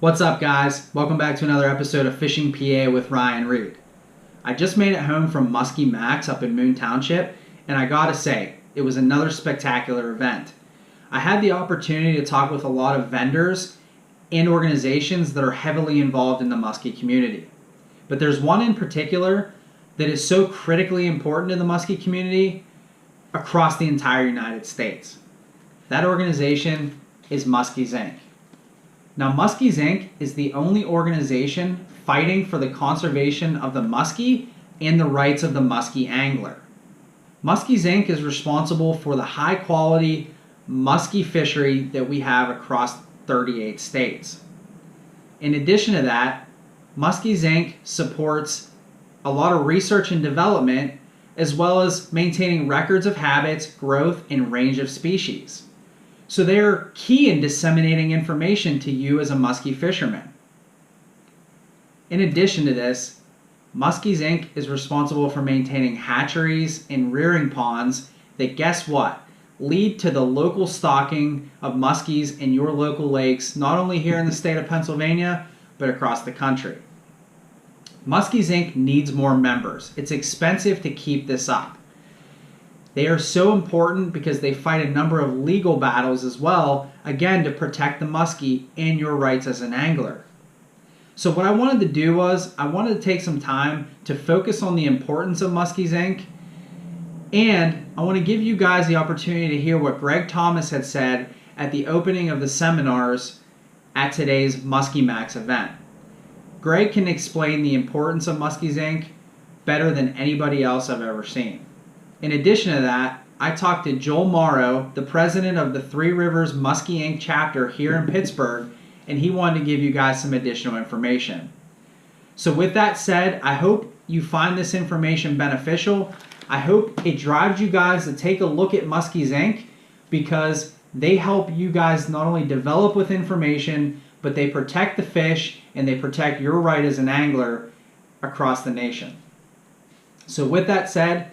What's up, guys? Welcome back to another episode of Fishing PA with Ryan Reed. I just made it home from Muskie Max up in Moon Township, and I gotta say, it was another spectacular event. I had the opportunity to talk with a lot of vendors and organizations that are heavily involved in the muskie community. But there's one in particular that is so critically important in the muskie community across the entire United States. That organization is Muskies Inc. Now, Muskies Inc. is the only organization fighting for the conservation of the muskie and the rights of the muskie angler. Muskies Inc. is responsible for the high-quality muskie fishery that we have across 38 states. In addition to that, Muskies Inc. supports a lot of research and development, as well as maintaining records of habits, growth, and range of species. So they are key in disseminating information to you as a muskie fisherman. In addition to this, Muskies Inc. is responsible for maintaining hatcheries and rearing ponds that, guess what, lead to the local stocking of muskies in your local lakes, not only here in the state of Pennsylvania, but across the country. Muskies Inc. needs more members. It's expensive to keep this up. They are so important because they fight a number of legal battles as well, again, to protect the muskie and your rights as an angler. So what I wanted to do was, I wanted to take some time to focus on the importance of Muskies Inc. And I want to give you guys the opportunity to hear what Gregg Thomas had said at the opening of the seminars at today's Muskie Max event. Gregg can explain the importance of Muskies Inc. better than anybody else I've ever seen. In addition to that, I talked to Joel Morrow, the president of the Three Rivers Muskie Inc. chapter here in Pittsburgh, and he wanted to give you guys some additional information. So with that said, I hope you find this information beneficial. I hope it drives you guys to take a look at Muskies Inc. because they help you guys not only develop with information, but they protect the fish and they protect your right as an angler across the nation. So with that said,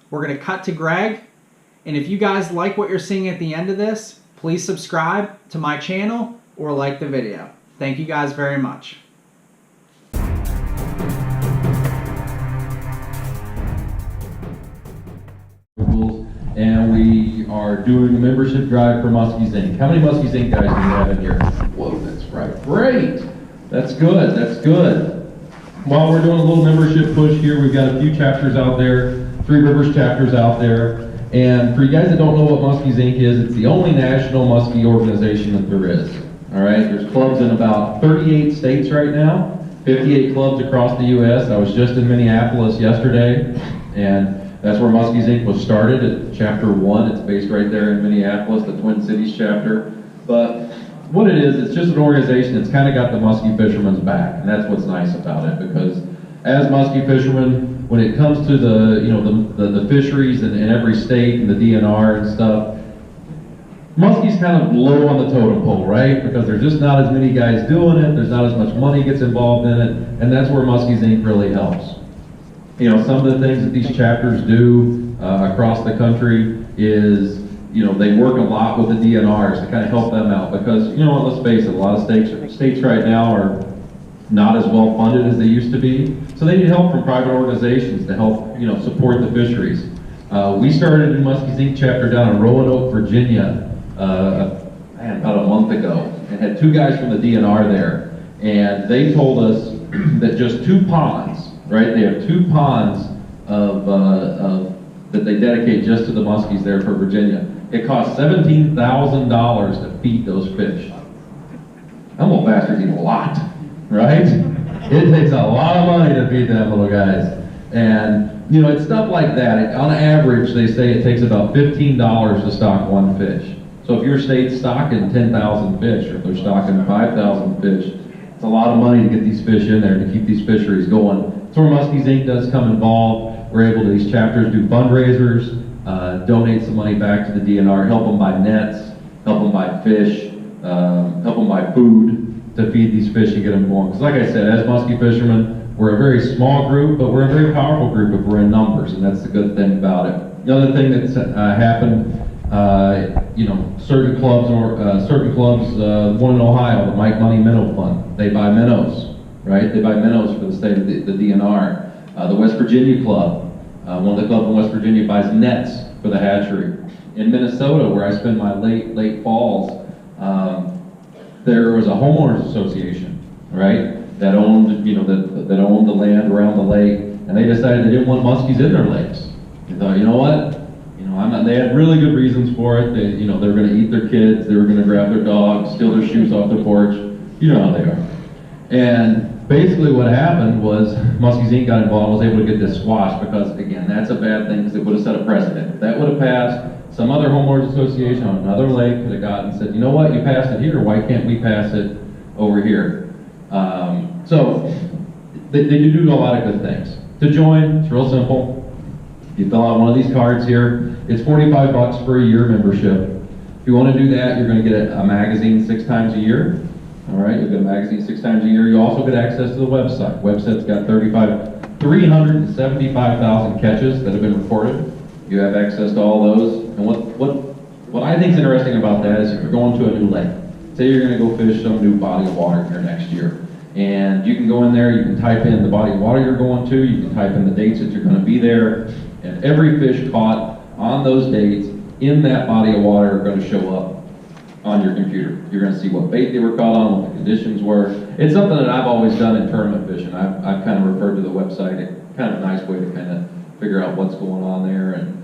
we're going to cut to Gregg, and if you guys like what you're seeing at the end of this, please subscribe to my channel or like the video. Thank you guys very much. And we are doing a membership drive for Muskies Inc. How many Muskies Inc. guys do we have in here? Whoa, that's right. Great. That's good. That's good. While we're doing a little membership push here, we've got a few chapters out there, Three Rivers chapters out there. And for you guys that don't know what Muskies Inc. is, it's the only national muskie organization that there is. All right, there's clubs in about 38 states right now, 58 clubs across the U.S. I was just in Minneapolis yesterday, and that's where Muskies Inc. was started at Chapter 1. It's based right there in Minneapolis, the Twin Cities chapter. But what it is, it's just an organization that's kind of got the muskie fishermen's back, and that's what's nice about it, because as muskie fishermen, when it comes to the fisheries in every state and the DNR and stuff, muskie's kind of low on the totem pole, right? Because there's just not as many guys doing it, there's not as much money gets involved in it, and that's where Muskies Inc. really helps. You know, some of the things that these chapters do across the country is, they work a lot with the DNRs to kind of help them out, because, let's face it, a lot of states right now are not as well funded as they used to be, so they need help from private organizations to help, support the fisheries. We started in Muskies Inc. chapter down in Roanoke, Virginia, about a month ago, and had two guys from the DNR there, and they told us that just 2 ponds, right? They have 2 ponds that they dedicate just to the muskies there for Virginia. It costs $17,000 to feed those fish. Them little bastards eat a lot, right? It takes a lot of money to feed them little guys. And, it's stuff like that. On average, they say it takes about $15 to stock 1 fish. So if your state's stocking 10,000 fish, or if they're stocking 5,000 fish, it's a lot of money to get these fish in there to keep these fisheries going. That's where Muskies Inc. does come involved. We're able to, these chapters, do fundraisers, donate some money back to the DNR, help them buy nets, help them buy fish, help them buy food to feed these fish and get them going. Because like I said, as muskie fishermen, we're a very small group, but we're a very powerful group if we're in numbers, and that's the good thing about it. The other thing that's happened You know, certain clubs, one in Ohio, the Mike Money Minnow Fund, they buy minnows, right? They buy minnows for the state of the DNR. The West Virginia Club, one of the clubs in West Virginia buys nets for the hatchery. In Minnesota, where I spend my late falls, there was a homeowners association, right? That owned, you know, that owned the land around the lake, and they decided they didn't want muskies in their lakes. They thought, you know what? They had really good reasons for it. They were going to eat their kids. They were going to grab their dogs, steal their shoes off the porch. You know how they are. And basically what happened was Muskies Inc. got involved, was able to get this squashed because, again, that's a bad thing because it would have set a precedent. If that would have passed, some other homeowners association on another lake could have gotten and said, you know what, you passed it here, why can't we pass it over here? So they do a lot of good things. To join, it's real simple. You fill out one of these cards here. It's $45 for a year membership. If you want to do that, you're going to get a magazine 6 times a year. All right, you'll get a magazine 6 times a year. You also get access to the website. Website's got 375,000 catches that have been reported. You have access to all those. And what I think is interesting about that is if you're going to a new lake, say you're going to go fish some new body of water here next year, and you can go in there, you can type in the body of water you're going to, you can type in the dates that you're going to be there, and every fish caught on those dates in that body of water are going to show up on your computer. You're going to see what bait they were caught on, what the conditions were. It's something that I've always done in tournament fishing. I've kind of referred to the website, it's kind of a nice way to kind of figure out what's going on there and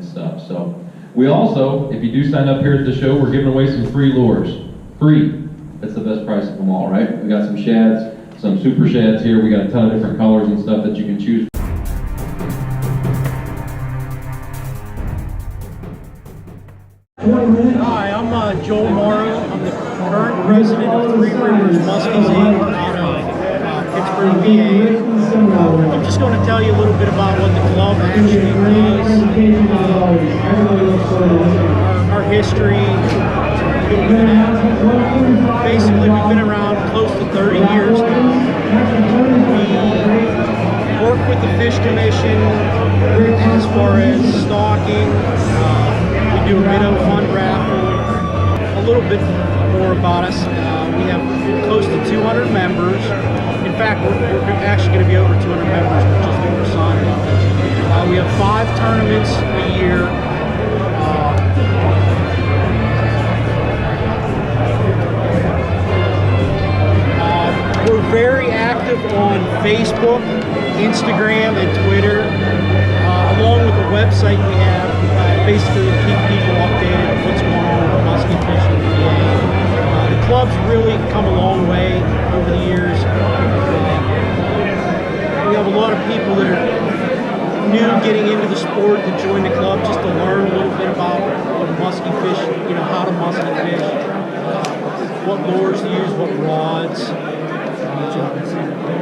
stuff. So we also, if you do sign up here at the show, we're giving away some free lures. Free. That's the best price of them all, right? We got some shads, some super shads here. We got a ton of different colors and stuff that you can choose. Hi, I'm Joel Morrow. I'm the current president of Three Rivers Muskies Inc. out of Pittsburgh, PA. I'm just going to tell you a little bit about what the club actually does, our history. Basically, we've been around close to 30 years now. We work with the Fish Commission as far as stocking. We do a minnow fund raffle. A little bit more about us. We have close to 200 members. In fact, we're actually going to be over 200 members, which is what we're signing up. We have 5 tournaments a year. We're very active on Facebook, Instagram, and Twitter, along with the website we have, basically to keep people updated on what's going on with musky fishing in PA. The club's really come a long way over the years. We have a lot of people that are new getting into the sport to join the club just to learn a little bit about musky fish, how to musky fish, what lures to use, what rods,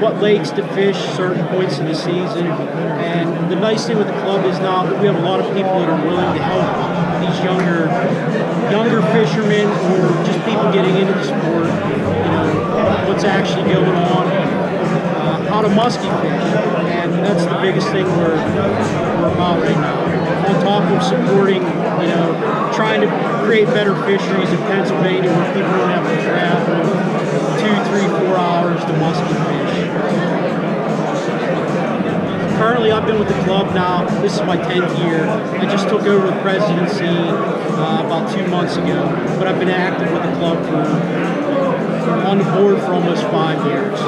what lakes to fish certain points in the season. And the nice thing with the club is now that we have a lot of people that are willing to help these younger fishermen or just people getting into the sport, what's actually going on, how to musky fish. And that's the biggest thing we're about right now. On top of supporting, trying to create better fisheries in Pennsylvania where people don't have to travel 2, 3, 4 hours to musky fish. Currently, I've been with the club now. This is my 10th year. I just took over the presidency about 2 months ago, but I've been active with the club on the board for almost 5 years.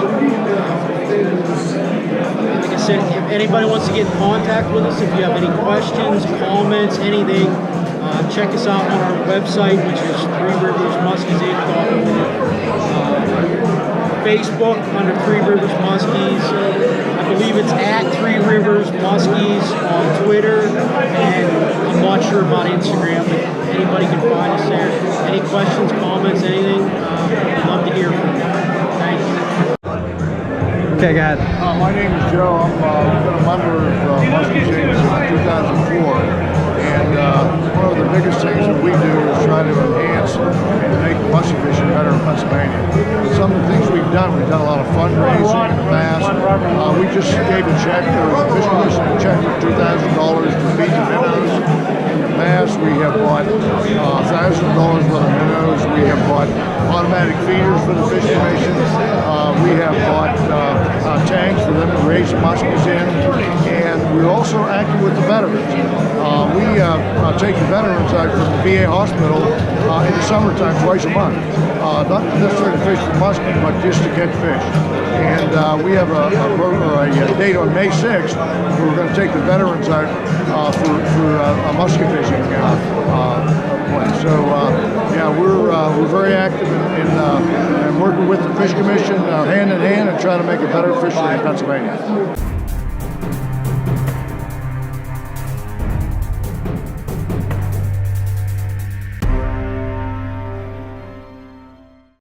Like I said, if anybody wants to get in contact with us, if you have any questions, comments, anything, check us out on our website, which is threeriversmuskiesinc.org. Facebook under Three Rivers Muskies. I believe it's at Three Rivers Muskies on Twitter, and I'm not sure about Instagram, but anybody can find us there. Any questions, comments, anything, I'd love to hear from you. Thank you. Okay, go ahead. My name is Joe. I've been a member of Muskies Inc. since 2004. And one of the biggest things that we do is try to enhance and make musky fishing better in Pennsylvania. Some of the things we've done a lot of fundraising in the past. We just gave a check for the Fish Commission, a check for $2,000 to feed the minnows. bass. We have bought $1,000 worth of minnows. We have bought automatic feeders for the fish commission. We have bought tanks for them to raise muskies in, and we're also active with the veterans. We take the veterans out from the VA hospital in the summertime twice a month, not necessarily to fish for muskie, but just to catch fish. And we have a date on May 6th where we're going to take the veterans out for a muskie fishing place. So yeah, we're very active in working with the Fish Commission hand in hand and trying to make a better fishery in Pennsylvania.